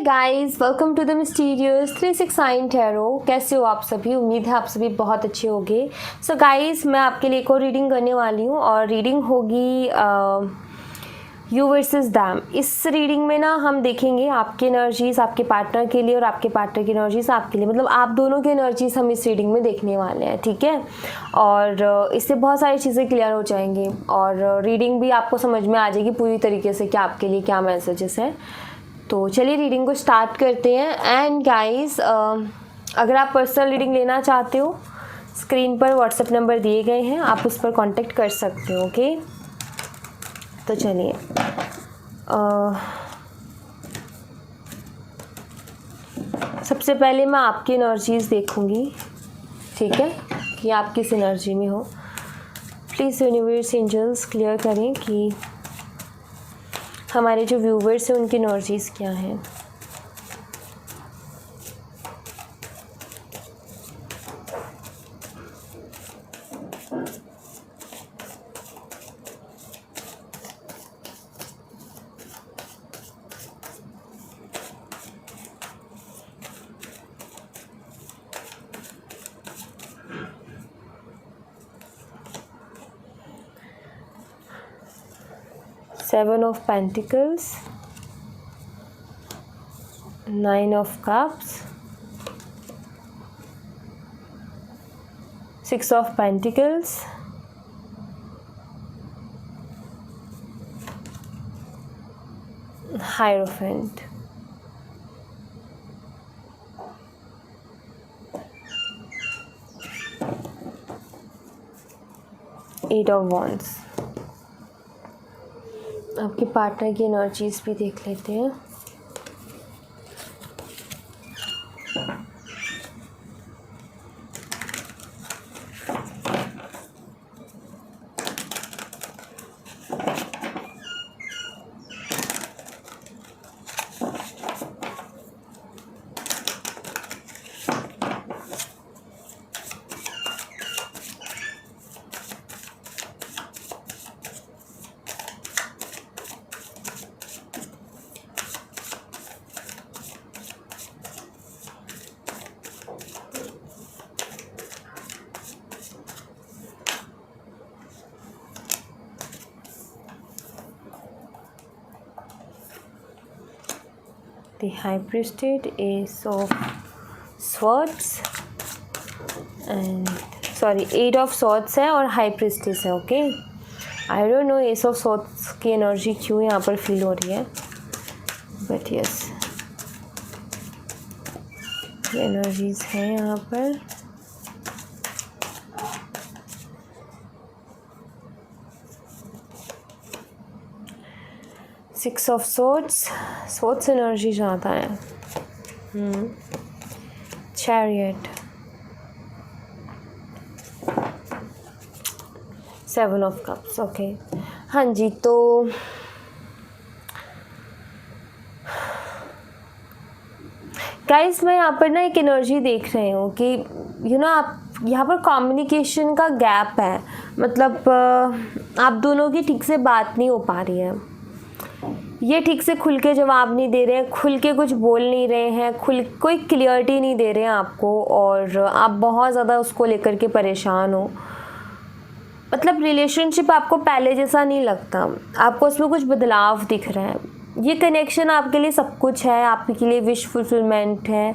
Guys, welcome to the mysterious 369 tarot. कैसे हो आप सभी? उम्मीद है आप सभी बहुत अच्छे होंगे। सो गाइस, मैं आपके लिए एक और रीडिंग करने वाली हूँ और रीडिंग होगी यू वर्सेस दैम। इस रीडिंग में ना हम देखेंगे आपकी एनर्जीज आपके पार्टनर के लिए और आपके पार्टनर की एनर्जीज आपके लिए, मतलब आप दोनों की एनर्जीज हम इस रीडिंग में देखने वाले हैं, ठीक है। और इससे बहुत सारी चीज़ें क्लियर हो जाएंगी और रीडिंग भी आपको समझ में आ जाएगी पूरी तरीके से कि आपके लिए क्या मैसेजेस हैं। तो चलिए रीडिंग को स्टार्ट करते हैं। एंड गाइस, अगर आप पर्सनल रीडिंग लेना चाहते हो, स्क्रीन पर व्हाट्सएप नंबर दिए गए हैं, आप उस पर कांटेक्ट कर सकते हो, ओके। तो चलिए सबसे पहले मैं आपकी एनर्जीज देखूंगी, ठीक है, कि आप किस एनर्जी में हो। प्लीज़ यूनिवर्स एंजल्स क्लियर करें कि हमारे जो व्यूवर्स हैं उनकी एनर्जीज क्या हैं। Seven of Pentacles, Nine of Cups, Six of Pentacles, Hierophant. Eight of Wands. आपके पार्टनर की एनर्जीज भी देख लेते हैं। The High Priestess, Ace of Swords and Eight of Swords है और High Priestess है, okay. I don't know Ace of Swords की एनर्जी क्यों यहाँ पर फील हो रही है, बट यस ये एनर्जीज हैं यहाँ पर। सिक्स ऑफ सोर्ड्स एनर्जी ज़्यादा है। Chariot, seven of cups, okay. हाँ जी, तो गाइस मैं यहाँ पर ना एक एनर्जी देख रही हूँ कि आप यहाँ पर कम्युनिकेशन का गैप है, मतलब आप दोनों की ठीक से बात नहीं हो पा रही है। ये ठीक से खुल के जवाब नहीं दे रहे हैं, खुल के कुछ बोल नहीं रहे हैं, कोई क्लियरिटी नहीं दे रहे हैं आपको, और आप बहुत ज़्यादा उसको लेकर के परेशान हो। मतलब रिलेशनशिप आपको पहले जैसा नहीं लगता, आपको उसमें कुछ बदलाव दिख रहा है। ये कनेक्शन आपके लिए सब कुछ है, आपके लिए विश फुलफिलमेंट है,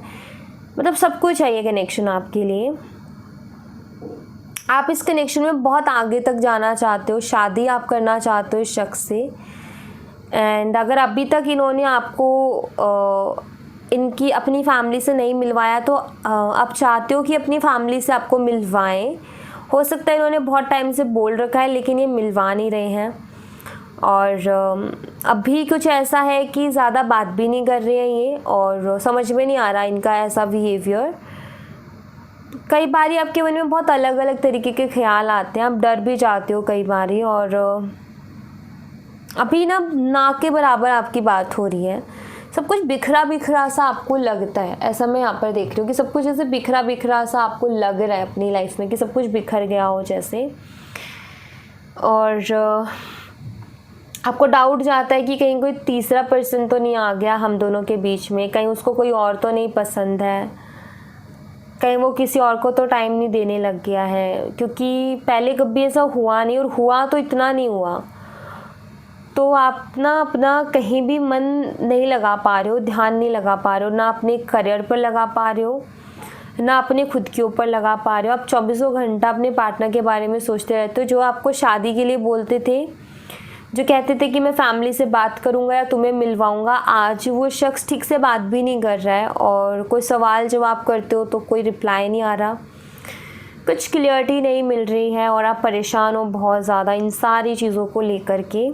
मतलब सब कुछ है ये कनेक्शन आपके लिए। आप इस कनेक्शन में बहुत आगे तक जाना चाहते हो, शादी आप करना चाहते हो इस शख्स से। एंड अगर अभी तक इन्होंने आपको इनकी अपनी फैमिली से नहीं मिलवाया तो आप चाहते हो कि अपनी फैमिली से आपको मिलवाएं। हो सकता है इन्होंने बहुत टाइम से बोल रखा है लेकिन ये मिलवा नहीं रहे हैं, और अभी कुछ ऐसा है कि ज़्यादा बात भी नहीं कर रहे हैं ये, और समझ में नहीं आ रहा इनका ऐसा बिहेवियर। कई बार आपके मन में बहुत अलग अलग तरीके के ख्याल आते हैं, आप डर भी जाते हो कई बार, और अभी ना के बराबर आपकी बात हो रही है। सब कुछ बिखरा बिखरा सा आपको लगता है, ऐसा मैं यहाँ पर देख रही हूँ कि सब कुछ ऐसे बिखरा बिखरा सा आपको लग रहा है अपनी लाइफ में, कि सब कुछ बिखर गया हो जैसे। और आपको डाउट जाता है कि कहीं कोई तीसरा पर्सन तो नहीं आ गया हम दोनों के बीच में, कहीं उसको कोई और तो नहीं पसंद है, कहीं वो किसी और को तो टाइम नहीं देने लग गया है, क्योंकि पहले कभी ऐसा हुआ नहीं, और हुआ तो इतना नहीं हुआ। तो आप ना अपना कहीं भी मन नहीं लगा पा रहे हो, ध्यान नहीं लगा पा रहे हो, ना अपने करियर पर लगा पा रहे हो, ना अपने खुद के ऊपर लगा पा रहे हो। आप 24 घंटा अपने पार्टनर के बारे में सोचते रहते हो। जो आपको शादी के लिए बोलते थे, जो कहते थे कि मैं फैमिली से बात करूंगा या तुम्हें मिलवाऊंगा, आज वो शख्स ठीक से बात भी नहीं कर रहा है, और कोई सवाल जवाब करते हो तो कोई रिप्लाई नहीं आ रहा, कुछ क्लियरिटी नहीं मिल रही है, और आप परेशान हो बहुत ज़्यादा इन सारी चीज़ों को लेकर के।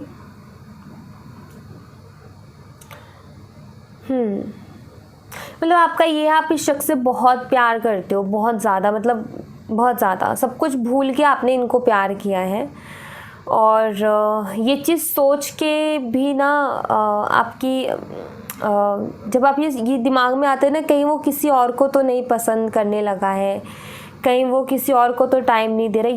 मतलब आपका ये है, आप इस शख्स से बहुत प्यार करते हो, बहुत ज़्यादा, मतलब बहुत ज़्यादा, सब कुछ भूल के आपने इनको प्यार किया है। और ये चीज़ सोच के भी ना आपकी जब आप ये दिमाग में आते हैं ना, कहीं वो किसी और को तो नहीं पसंद करने लगा है, कहीं वो किसी और को तो टाइम नहीं दे रहा,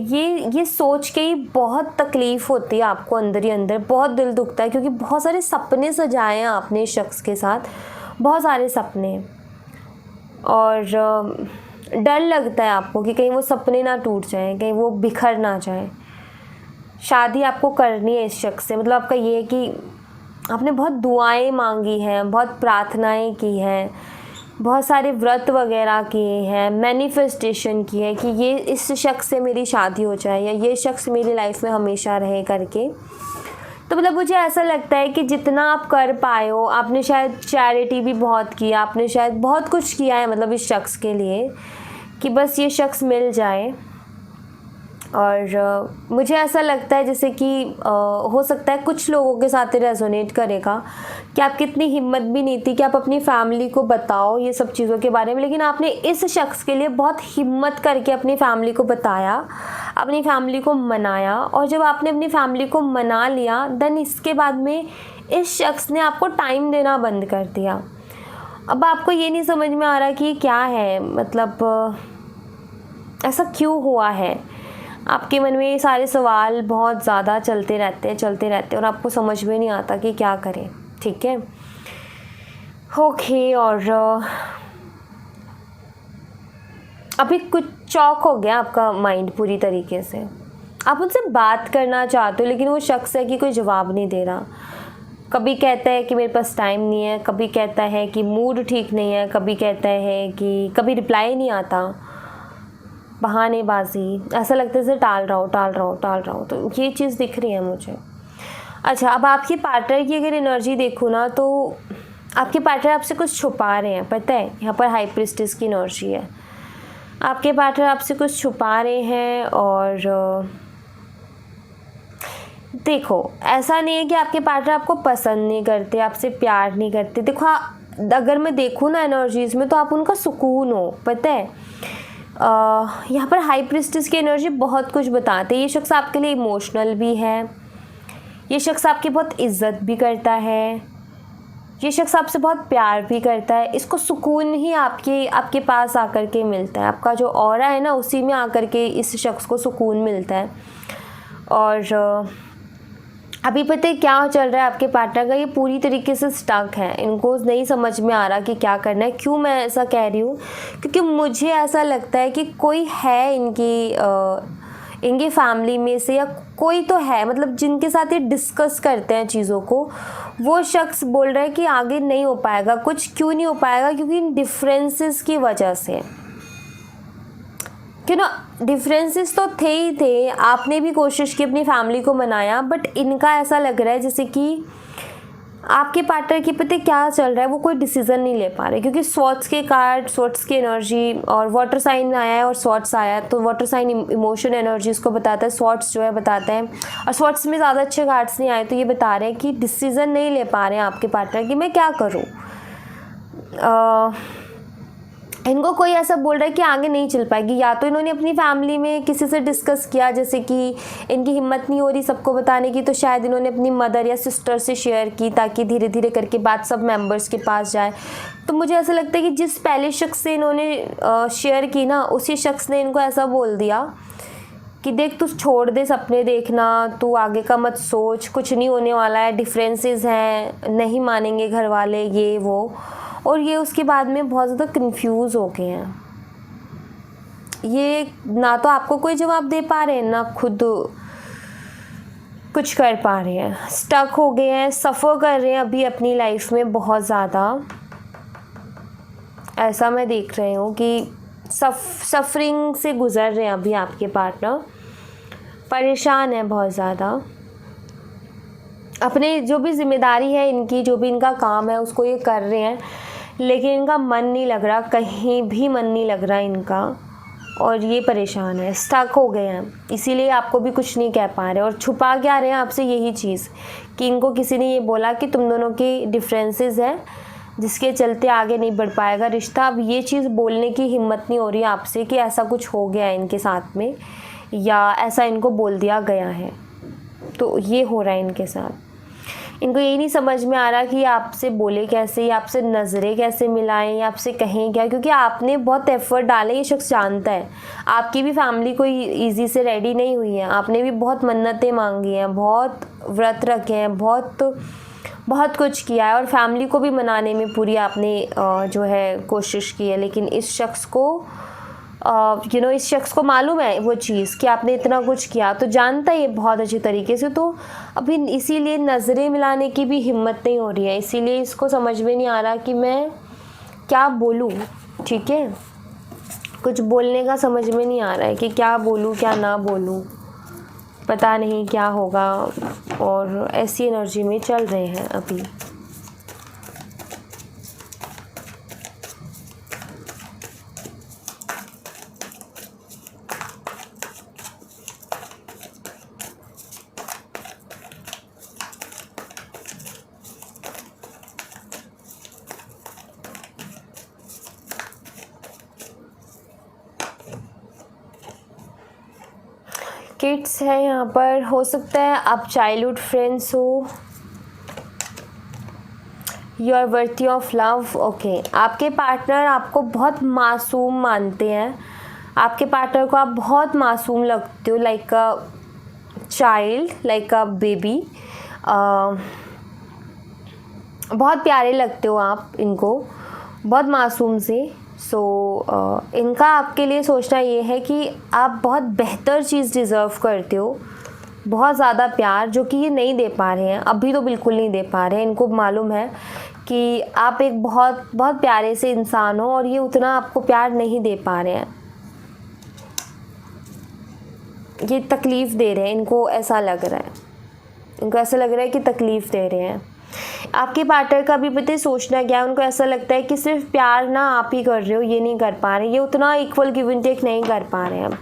ये सोच के ही बहुत तकलीफ़ होती है आपको अंदर ही अंदर, बहुत दिल दुखता है, क्योंकि बहुत सारे सपने सजाए हैं आपने इस शख्स के साथ, बहुत सारे सपने, और डर लगता है आपको कि कहीं वो सपने ना टूट जाएं, कहीं वो बिखर ना जाएं। शादी आपको करनी है इस शख्स से, मतलब आपका ये है कि आपने बहुत दुआएं मांगी हैं, बहुत प्रार्थनाएं की हैं, बहुत सारे व्रत वगैरह किए हैं, मैनिफेस्टेशन की है कि ये इस शख्स से मेरी शादी हो जाए, या ये शख्स मेरी लाइफ में हमेशा रहे करके। तो मतलब मुझे ऐसा लगता है कि जितना आप कर पाए हो, आपने शायद चैरिटी भी बहुत किया, आपने शायद बहुत कुछ किया है मतलब इस शख्स के लिए, कि बस ये शख्स मिल जाए। और मुझे ऐसा लगता है जैसे कि हो सकता है कुछ लोगों के साथ रेजोनेट करेगा कि आपकी इतनी हिम्मत भी नहीं थी कि आप अपनी फैमिली को बताओ ये सब चीज़ों के बारे में, लेकिन आपने इस शख्स के लिए बहुत हिम्मत करके अपनी फैमिली को बताया, अपनी फैमिली को मनाया, और जब आपने अपनी फैमिली को मना लिया, देन इसके बाद में इस शख्स ने आपको टाइम देना बंद कर दिया। अब आपको ये नहीं समझ में आ रहा कि क्या है, मतलब ऐसा क्यों हुआ है। आपके मन में ये सारे सवाल बहुत ज़्यादा चलते रहते हैं, और आपको समझ में नहीं आता कि क्या करें। ठीक है, ओके। और अभी कुछ चौक हो गया आपका माइंड पूरी तरीके से, आप उनसे बात करना चाहते हो, लेकिन वो शख्स है कि कोई जवाब नहीं दे रहा। कभी कहता है कि मेरे पास टाइम नहीं है, कभी कहता है कि मूड ठीक नहीं है, कभी कहता है कि कभी रिप्लाई नहीं आता, बहानेबाजी, ऐसा लगता है जैसे टाल रहा हूँ। तो ये चीज़ दिख रही है मुझे। अच्छा, अब आपके पार्टनर की अगर एनर्जी देखूँ ना, तो आपके पार्टनर आपसे कुछ छुपा रहे हैं, पता है। यहाँ पर हाई प्रीस्टेस की एनर्जी है, आपके पार्टनर आपसे कुछ छुपा रहे हैं। और देखो, ऐसा नहीं है कि आपके पार्टनर आपको पसंद नहीं करते, आपसे प्यार नहीं करते। देखो, अगर मैं देखूँ ना एनर्जीज़ में, तो आप उनका सुकून हो, पता है। यहाँ पर हाई प्रीस्टेस की एनर्जी बहुत कुछ बताते हैं। ये शख्स आपके लिए इमोशनल भी है, ये शख्स आपकी बहुत इज्जत भी करता है, ये शख्स आपसे बहुत प्यार भी करता है। इसको सुकून ही आपके पास आकर के मिलता है, आपका जो ऑरा है ना, उसी में आकर के इस शख्स को सुकून मिलता है। और अभी पता है क्या चल रहा है आपके पार्टनर का, ये पूरी तरीके से स्टक है, इनको नहीं समझ में आ रहा कि क्या करना है। क्यों मैं ऐसा कह रही हूँ, क्योंकि मुझे ऐसा लगता है कि कोई है इनकी फैमिली में से, या कोई तो है, मतलब जिनके साथ ये डिस्कस करते हैं चीज़ों को। वो शख्स बोल रहा है कि आगे नहीं हो पाएगा कुछ। क्यों नहीं हो पाएगा? क्योंकि इन डिफरेंसेस की वजह से, क्यों ना, डिफरेंसेस तो थे ही थे, आपने भी कोशिश की अपनी फैमिली को मनाया, बट इनका ऐसा लग रहा है जैसे कि आपके पार्टनर की पता क्या चल रहा है, वो कोई डिसीज़न नहीं ले पा रहे। क्योंकि स्वॉर्ड्स के कार्ड, स्वॉर्ड्स की एनर्जी, और वाटर साइन आया है और स्वॉर्ड्स आया है, तो वाटर साइन इमोशन एनर्जीज़ को बताता है, स्वॉर्ड्स जो है बताता है। और स्वॉर्ड्स में ज़्यादा अच्छे कार्ड्स नहीं आए, तो ये बता रहे हैं कि डिसीज़न नहीं ले पा रहे हैं आपके पार्टनर कि मैं क्या करूँ। इनको कोई ऐसा बोल रहा है कि आगे नहीं चल पाएगी, या तो इन्होंने अपनी फैमिली में किसी से डिस्कस किया, जैसे कि इनकी हिम्मत नहीं हो रही सबको बताने की, तो शायद इन्होंने अपनी मदर या सिस्टर से शेयर की, ताकि धीरे धीरे करके बात सब मेंबर्स के पास जाए। तो मुझे ऐसा लगता है कि जिस पहले शख्स से इन्होंने शेयर की ना, उसी शख्स ने इनको ऐसा बोल दिया कि देख तू छोड़ दे सपने देखना, तू आगे का मत सोच, कुछ नहीं होने वाला है, डिफरेंसेस हैं, नहीं मानेंगे घर वाले, ये वो। और ये उसके बाद में बहुत ज़्यादा कंफ्यूज हो गए हैं। ये ना तो आपको कोई जवाब दे पा रहे हैं, ना खुद कुछ कर पा रहे हैं, स्टक हो गए हैं, सफ़र कर रहे हैं अभी अपनी लाइफ में बहुत ज़्यादा। ऐसा मैं देख रही हूँ कि सफरिंग से गुज़र रहे हैं अभी आपके पार्टनर, परेशान है बहुत ज़्यादा। अपने जो भी जिम्मेदारी है इनकी, जो भी इनका काम है उसको ये कर रहे हैं, लेकिन इनका मन नहीं लग रहा, कहीं भी मन नहीं लग रहा इनका, और ये परेशान है, स्टक हो गए हैं, इसीलिए आपको भी कुछ नहीं कह पा रहे और छुपा क्या रहे हैं आपसे यही चीज़ कि इनको किसी ने ये बोला कि तुम दोनों की डिफरेंसेस है जिसके चलते आगे नहीं बढ़ पाएगा रिश्ता। अब ये चीज़ बोलने की हिम्मत नहीं हो रही आपसे कि ऐसा कुछ हो गया है इनके साथ में, या ऐसा इनको बोल दिया गया है। तो ये हो रहा है इनके साथ। इनको यही नहीं समझ में आ रहा कि आपसे बोले कैसे, या आपसे नज़रें कैसे मिलाएं, या आपसे कहें क्या, क्योंकि आपने बहुत एफर्ट डाले, ये शख्स जानता है। आपकी भी फैमिली कोई इजी से रेडी नहीं हुई है, आपने भी बहुत मन्नतें मांगी हैं, बहुत व्रत रखे हैं, बहुत कुछ किया है, और फैमिली को भी मनाने में पूरी आपने जो है कोशिश की है। लेकिन इस शख्स को इस शख्स को मालूम है वो चीज़ कि आपने इतना कुछ किया, तो जानता है ये बहुत अच्छी तरीके से। तो अभी इसीलिए नज़रें मिलाने की भी हिम्मत नहीं हो रही है, इसीलिए इसको समझ में नहीं आ रहा कि मैं क्या बोलूँ। ठीक है, कुछ बोलने का समझ में नहीं आ रहा है कि क्या बोलूँ क्या ना बोलूँ, पता नहीं क्या होगा, और ऐसी एनर्जी में चल रहे हैं अभी। किड्स है यहाँ पर, हो सकता है आप चाइल्डहुड फ्रेंड्स हो, you are worthy of love. Okay, आपके पार्टनर आपको बहुत मासूम मानते हैं, आपके पार्टनर को आप बहुत मासूम लगते हो, like a child, like a baby. बहुत प्यारे लगते हो आप इनको, बहुत मासूम से। इनका आपके लिए सोचना ये है कि आप बहुत बेहतर चीज़ डिज़र्व करते हो, बहुत ज़्यादा प्यार, जो कि ये नहीं दे पा रहे हैं अभी, तो बिल्कुल नहीं दे पा रहे हैं। इनको मालूम है कि आप एक बहुत बहुत प्यारे से इंसान हो और ये उतना आपको प्यार नहीं दे पा रहे हैं, ये तकलीफ़ दे रहे हैं, इनको ऐसा लग रहा है, इनको ऐसा लग रहा है कि तकलीफ़ दे रहे हैं। आपके पार्टनर का भी पता है सोचना क्या है, उनको ऐसा लगता है कि सिर्फ प्यार ना आप ही कर रहे हो, ये नहीं कर पा रहे, ये उतना इक्वल गिव एंड टेक नहीं कर पा रहे हैं।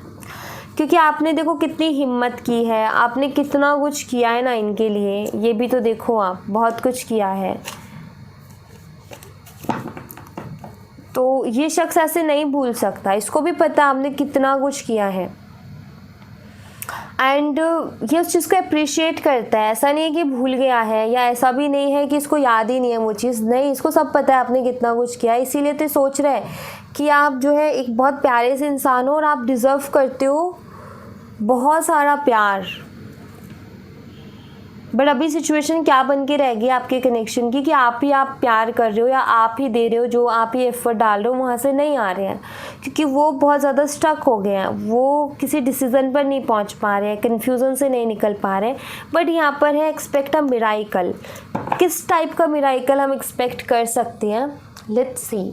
क्योंकि आपने देखो कितनी हिम्मत की है, आपने कितना कुछ किया है ना इनके लिए, ये भी तो देखो, आप बहुत कुछ किया है। तो ये शख्स ऐसे नहीं भूल सकता, इसको भी पता आपने कितना कुछ किया है, एंड ये उस चीज़ को अप्रिशिएट करता है। ऐसा नहीं है कि भूल गया है, या ऐसा भी नहीं है कि इसको याद ही नहीं है वो चीज़, नहीं, इसको सब पता है आपने कितना कुछ किया है। इसीलिए तो सोच रहा है कि आप जो है एक बहुत प्यारे से इंसान हो और आप डिज़र्व करते हो बहुत सारा प्यार। बट अभी सिचुएशन क्या बन के रह गई आपके कनेक्शन की कि आप प्यार कर रहे हो या आप ही दे रहे हो, जो आप ही एफर्ट डाल रहे हो वहाँ से नहीं आ रहे हैं, क्योंकि वो बहुत ज़्यादा स्टक हो गए हैं, वो किसी डिसीज़न पर नहीं पहुँच पा रहे हैं, कन्फ्यूज़न से नहीं निकल पा रहे हैं। बट यहाँ पर है एक्सपेक्ट अ मिराइकल। किस टाइप का मिराइकल हम एक्सपेक्ट कर सकते हैं, लेट्स सी।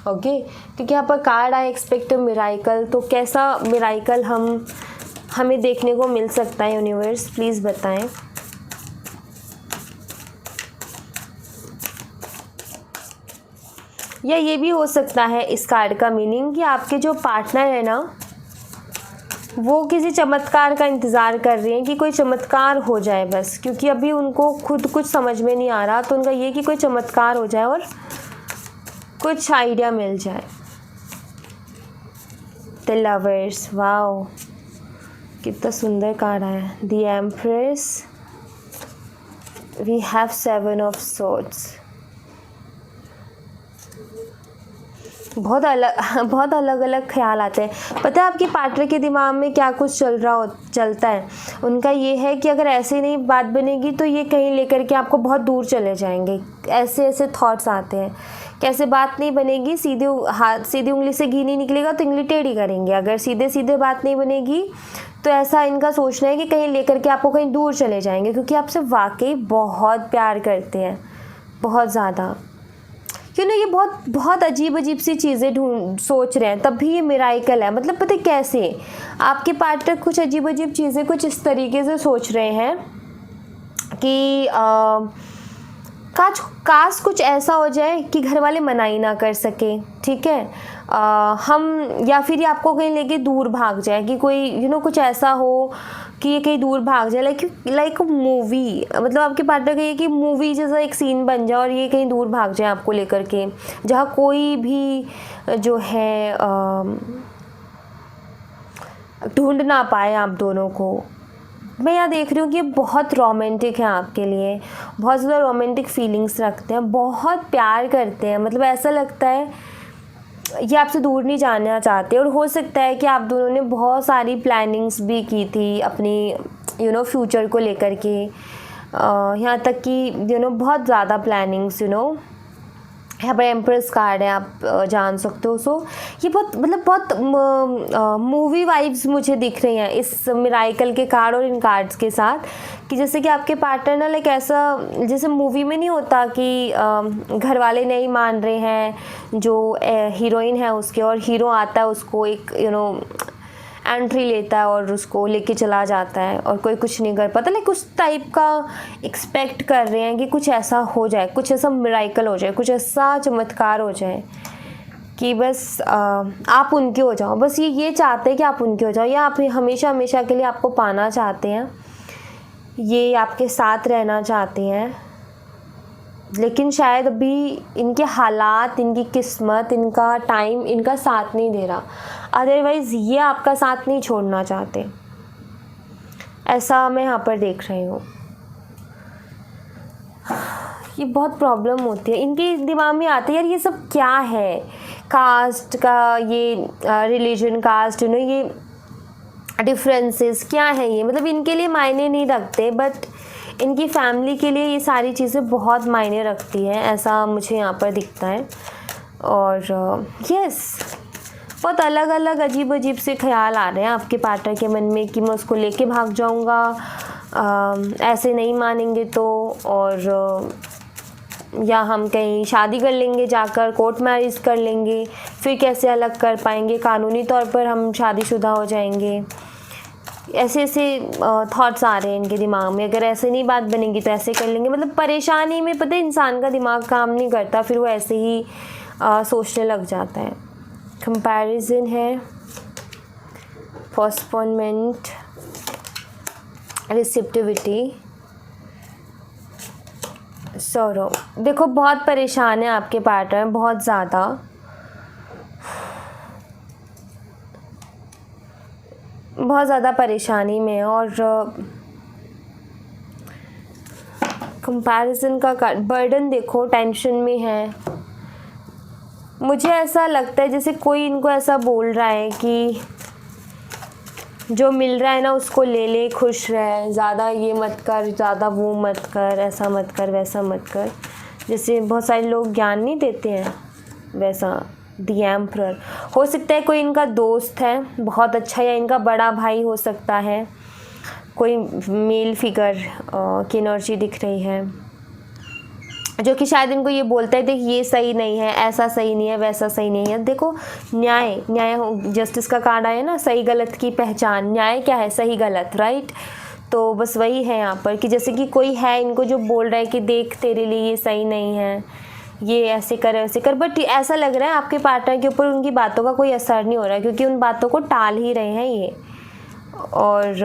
ओके, क्योंकि यहाँ पर कार्ड आए एक्सपेक्ट अ मिराइकल, तो कैसा मिराइकल हमें देखने को मिल सकता है, यूनिवर्स प्लीज़ बताएं। या ये भी हो सकता है इस कार्ड का मीनिंग कि आपके जो पार्टनर है ना, वो किसी चमत्कार का इंतज़ार कर रहे हैं कि कोई चमत्कार हो जाए बस, क्योंकि अभी उनको खुद कुछ समझ में नहीं आ रहा, तो उनका ये कि कोई चमत्कार हो जाए और कुछ आइडिया मिल जाए। द लवर्स, वाओ कितना सुंदर कार्ड है। The empress, we have 7 of swords. बहुत अलग अलग ख्याल आते हैं। पता है आपके पार्टनर के दिमाग में क्या कुछ चलता है? उनका ये है कि अगर ऐसे नहीं बात बनेगी तो ये कहीं लेकर के आपको बहुत दूर चले जाएंगे। ऐसे ऐसे थॉट्स आते हैं। कैसे बात नहीं बनेगी, सीधी उंगली से घी नहीं निकलेगा तो उंगली टेढ़ी करेंगे। अगर सीधे सीधे बात नहीं बनेगी तो ऐसा इनका सोचना है कि कहीं लेकर के आपको कहीं दूर चले जाएंगे, क्योंकि आपसे वाकई बहुत प्यार करते हैं, बहुत ज़्यादा। ये बहुत अजीब सी चीज़ें सोच रहे हैं, तब भी ये मिराइकल है। मतलब पता है कैसे आपके पार्टनर कुछ अजीब चीज़ें कुछ इस तरीके से सोच रहे हैं कि काश कुछ ऐसा हो जाए कि घर वाले मना ही ना कर सके, ठीक है। हम या फिर ये आपको कहीं लेके दूर भाग जाए, कि कोई कुछ ऐसा हो कि ये कहीं दूर भाग जाए, लाइक मूवी। मतलब आपके पार्टनर का ये कि मूवी जैसा एक सीन बन जाए और ये कहीं दूर भाग जाए आपको लेकर के, जहाँ कोई भी जो है ढूंढ ना पाए आप दोनों को। मैं यहाँ देख रही हूँ कि बहुत रोमांटिक है आपके लिए, बहुत ज़्यादा रोमांटिक फीलिंग्स रखते हैं, बहुत प्यार करते हैं। मतलब ऐसा लगता है ये आपसे दूर नहीं जाना चाहते। और हो सकता है कि आप दोनों ने बहुत सारी प्लानिंग्स भी की थी अपनी फ्यूचर को लेकर के, यहाँ तक कि बहुत ज़्यादा प्लानिंग्स यहाँ पर एम्प्रेस कार्ड है, आप जान सकते हो। सो ये बहुत मूवी वाइब्स मुझे दिख रही हैं इस मिराइकल के कार्ड और इन कार्ड्स के साथ, कि जैसे कि आपके पार्टनर ना लाइक ऐसा जैसे मूवी में नहीं होता कि घर वाले नहीं मान रहे हैं जो हीरोइन है उसके, और हीरो आता है उसको एक एंट्री लेता है और उसको लेके चला जाता है और कोई कुछ नहीं कर पाता। लाइक उस टाइप का एक्सपेक्ट कर रहे हैं कि कुछ ऐसा हो जाए, कुछ ऐसा मिराइकल हो जाए, कुछ ऐसा चमत्कार हो जाए कि बस आप उनके हो जाओ। बस ये चाहते हैं कि आप उनके हो जाओ, या आप हमेशा हमेशा के लिए आपको पाना चाहते हैं, ये आपके साथ रहना चाहते हैं। लेकिन शायद अभी इनके हालात, इनकी किस्मत, इनका टाइम इनका साथ नहीं दे रहा। अदरवाइज़ ये आपका साथ नहीं छोड़ना चाहते, ऐसा मैं यहाँ पर देख रही हूँ। ये बहुत प्रॉब्लम होती है इनके दिमाग में आती है, यार ये सब क्या है, कास्ट का ये रिलीजन, कास्ट ये डिफरेंसेस क्या है ये, मतलब इनके लिए मायने नहीं रखते, बट इनकी फैमिली के लिए ये सारी चीज़ें बहुत मायने रखती हैं, ऐसा मुझे यहाँ पर दिखता है। और यस, बहुत अलग अलग अजीब से ख्याल आ रहे हैं आपके पार्टनर के मन में कि मैं उसको लेके भाग जाऊँगा, ऐसे नहीं मानेंगे तो, और या हम कहीं शादी कर लेंगे, जाकर कोर्ट मैरिज कर लेंगे, फिर कैसे अलग कर पाएंगे, कानूनी तौर पर हम शादीशुदा हो जाएंगे। ऐसे थॉट्स आ रहे हैं इनके दिमाग में, अगर ऐसे नहीं बात बनेगी तो ऐसे कर लेंगे। मतलब परेशानी में पता है इंसान का दिमाग काम नहीं करता, फिर वो ऐसे ही सोचने लग जाता है। कंपैरिजन है, पोस्टपोनमेंट, रिसिप्टिविटी, सॉरो। देखो बहुत परेशान है आपके पार्टनर, बहुत ज़्यादा, बहुत ज़्यादा परेशानी में। और कंपैरिजन का बर्डन देखो, टेंशन में है। मुझे ऐसा लगता है जैसे कोई इनको ऐसा बोल रहा है कि जो मिल रहा है ना उसको ले ले, खुश रह, ज़्यादा ये मत कर, ज़्यादा वो मत कर, ऐसा मत कर, वैसा मत कर। जैसे बहुत सारे लोग ज्ञान नहीं देते हैं वैसा। द एम्परर हो सकता है कोई इनका दोस्त है बहुत अच्छा, या इनका बड़ा भाई हो सकता है, कोई मेल फिगर की एनर्जी दिख रही है, जो कि शायद इनको ये बोलता है देख ये सही नहीं है, ऐसा सही नहीं है, वैसा सही नहीं है। देखो न्याय जस्टिस का कार्ड आया ना, सही गलत की पहचान। न्याय क्या है? सही गलत, राइट। तो बस वही है यहाँ पर कि जैसे कि कोई है इनको जो बोल रहा है कि देख तेरे लिए ये सही नहीं है, ये ऐसे कर वैसे कर, बट ऐसा लग रहा है आपके पार्टनर के ऊपर उनकी बातों का कोई असर नहीं हो रहा है, क्योंकि उन बातों को टाल ही रहे हैं ये। और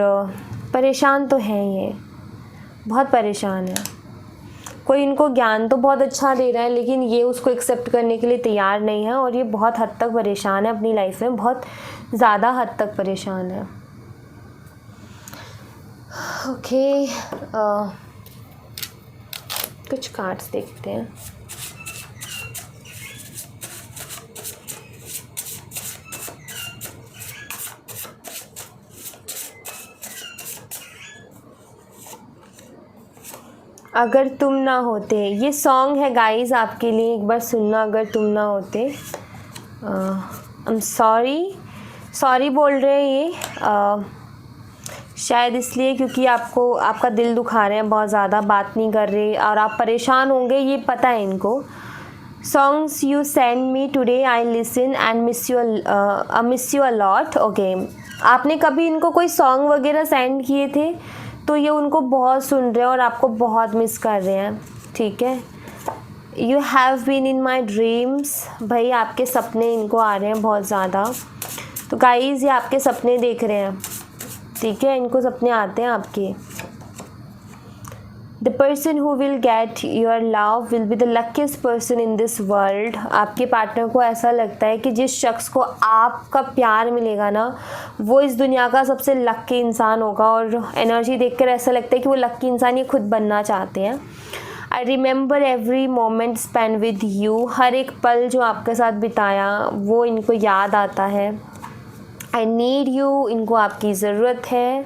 परेशान तो हैं ये, बहुत परेशान है। कोई इनको ज्ञान तो बहुत अच्छा दे रहा है, लेकिन ये उसको एक्सेप्ट करने के लिए तैयार नहीं है, और ये बहुत हद तक परेशान है अपनी लाइफ में, बहुत ज़्यादा हद तक परेशान है। ओके, कुछ कार्ड्स देखते हैं। अगर तुम ना होते, ये सॉन्ग है गाइस आपके लिए, एक बार सुनना। अगर तुम ना होते, आई एम सॉरी बोल रहे हैं ये शायद इसलिए क्योंकि आपका दिल दुखा रहे हैं, बहुत ज़्यादा बात नहीं कर रहे और आप परेशान होंगे, ये पता है इनको। Songs you send me today I listen and miss you a lot. Okay, आपने कभी इनको कोई सॉन्ग वगैरह सेंड किए थे तो ये उनको बहुत सुन रहे हैं और आपको बहुत मिस कर रहे हैं, ठीक है। You have been in my dreams, भाई आपके सपने इनको आ रहे हैं बहुत ज़्यादा। तो गाइस ये आपके सपने देख रहे हैं, ठीक है, इनको सपने आते हैं आपके। The person who will get your love will be the luckiest person in this world. आपके पार्टनर को ऐसा लगता है कि जिस शख्स को आपका प्यार मिलेगा ना, वो इस दुनिया का सबसे लकी इंसान होगा। और एनर्जी देखकर ऐसा लगता है कि वो लकी इंसान ये खुद बनना चाहते हैं। I remember every moment spend with you, हर एक पल जो आपके साथ बिताया वो इनको याद आता है। आई नीड यू, इनको आपकी ज़रूरत है।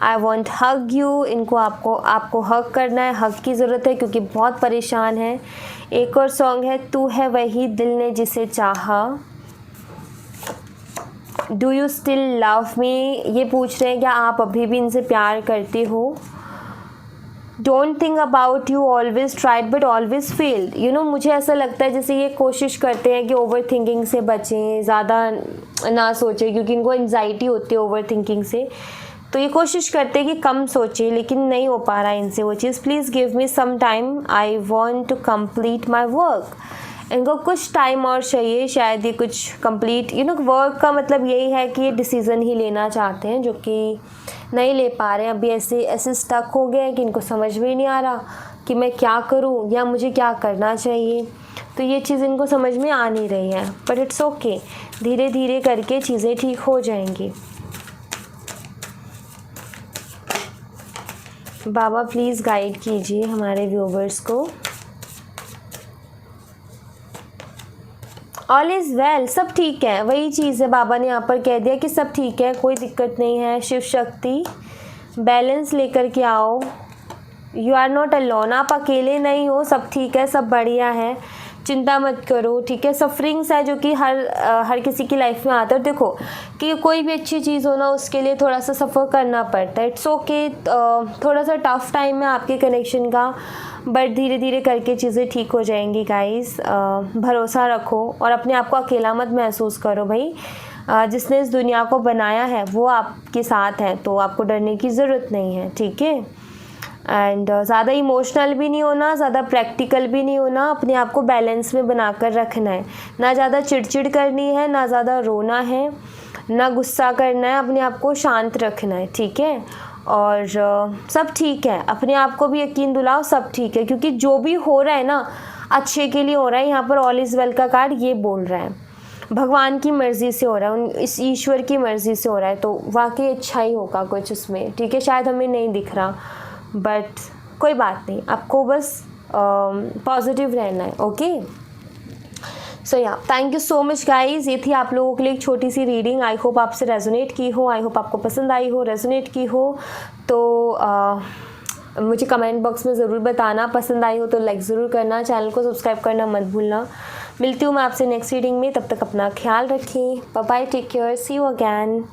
आई वॉन्ट हग यू, इनको आपको हग करना है, हग की ज़रूरत है क्योंकि बहुत परेशान है। एक और सॉन्ग है तू है वही दिल ने जिसे चाहा। Do you still love me, ये पूछ रहे हैं क्या आप अभी भी इनसे प्यार करते हो। Don't think about you always tried but always failed. You know, मुझे ऐसा लगता है जैसे ये कोशिश करते हैं कि ओवर थिंकिंग से बचें, ज़्यादा ना सोचें क्योंकि इनको एंजाइटी होती है ओवर थिंकिंग से। तो ये कोशिश करते हैं कि कम सोचें, लेकिन नहीं हो पा रहा है इनसे वो चीज़। Please give me some time, I want to complete my work. इनको कुछ टाइम और चाहिए, शायद ये कुछ कंप्लीट, यू नो, वर्क का मतलब यही है कि ये डिसीज़न ही लेना चाहते हैं जो कि नहीं ले पा रहे हैं। अभी ऐसे स्टक हो गए हैं कि इनको समझ में नहीं आ रहा कि मैं क्या करूं या मुझे क्या करना चाहिए। तो ये चीज़ इनको समझ में आ नहीं रही है, बट इट्स ओके, धीरे धीरे करके चीज़ें ठीक हो जाएंगी। बाबा प्लीज़ गाइड कीजिए हमारे व्यूवर्स को। ऑल इज़ वेल, सब ठीक है, वही चीज़ है। बाबा ने यहाँ पर कह दिया कि सब ठीक है, कोई दिक्कत नहीं है। शिव शक्ति बैलेंस लेकर के आओ। यू आर नॉट अलोन, आप अकेले नहीं हो, सब ठीक है, सब बढ़िया है, चिंता मत करो, ठीक है। सफरिंग्स है जो कि हर किसी की लाइफ में आता है। देखो कि कोई भी अच्छी चीज़ हो ना, उसके लिए थोड़ा सा सफ़र करना पड़ता है। इट्स ओके, थोड़ा सा टफ टाइम है आपके कनेक्शन का, बट धीरे धीरे करके चीज़ें ठीक हो जाएंगी गाइस। भरोसा रखो और अपने आप को अकेला मत महसूस करो भाई। जिसने इस दुनिया को बनाया है वो आपके साथ है, तो आपको डरने की ज़रूरत नहीं है, ठीक है। एंड ज़्यादा इमोशनल भी नहीं होना, ज़्यादा प्रैक्टिकल भी नहीं होना, अपने आप को बैलेंस में बनाकर रखना है। ना ज़्यादा चिड़चिड़ करनी है, ना ज़्यादा रोना है, ना गुस्सा करना है, अपने आप को शांत रखना है, ठीक है। और सब ठीक है, अपने आप को भी यकीन दिलाओ, सब ठीक है, क्योंकि जो भी हो रहा है ना अच्छे के लिए हो रहा है। यहाँ पर ऑल इज़ वेल का कार्ड ये बोल रहा है, भगवान की मर्ज़ी से हो रहा है, इस ईश्वर की मर्ज़ी से हो रहा है, तो वाकई अच्छा ही होगा कुछ उसमें, ठीक है। शायद हमें नहीं दिख रहा, बट कोई बात नहीं, आपको बस पॉजिटिव रहना है, ओके। सो या thank you so much guys, ये थी आप लोगों के लिए एक छोटी सी रीडिंग। आई होप आपसे रेजोनेट की हो, आई होप आपको पसंद आई हो, रेजोनेट की हो। तो मुझे कमेंट बॉक्स में ज़रूर बताना, पसंद आई हो तो लाइक ज़रूर करना, चैनल को सब्सक्राइब करना मत भूलना। मिलती हूँ मैं आपसे नेक्स्ट रीडिंग में, तब तक अपना ख्याल रखें, bye bye, take care, see you again.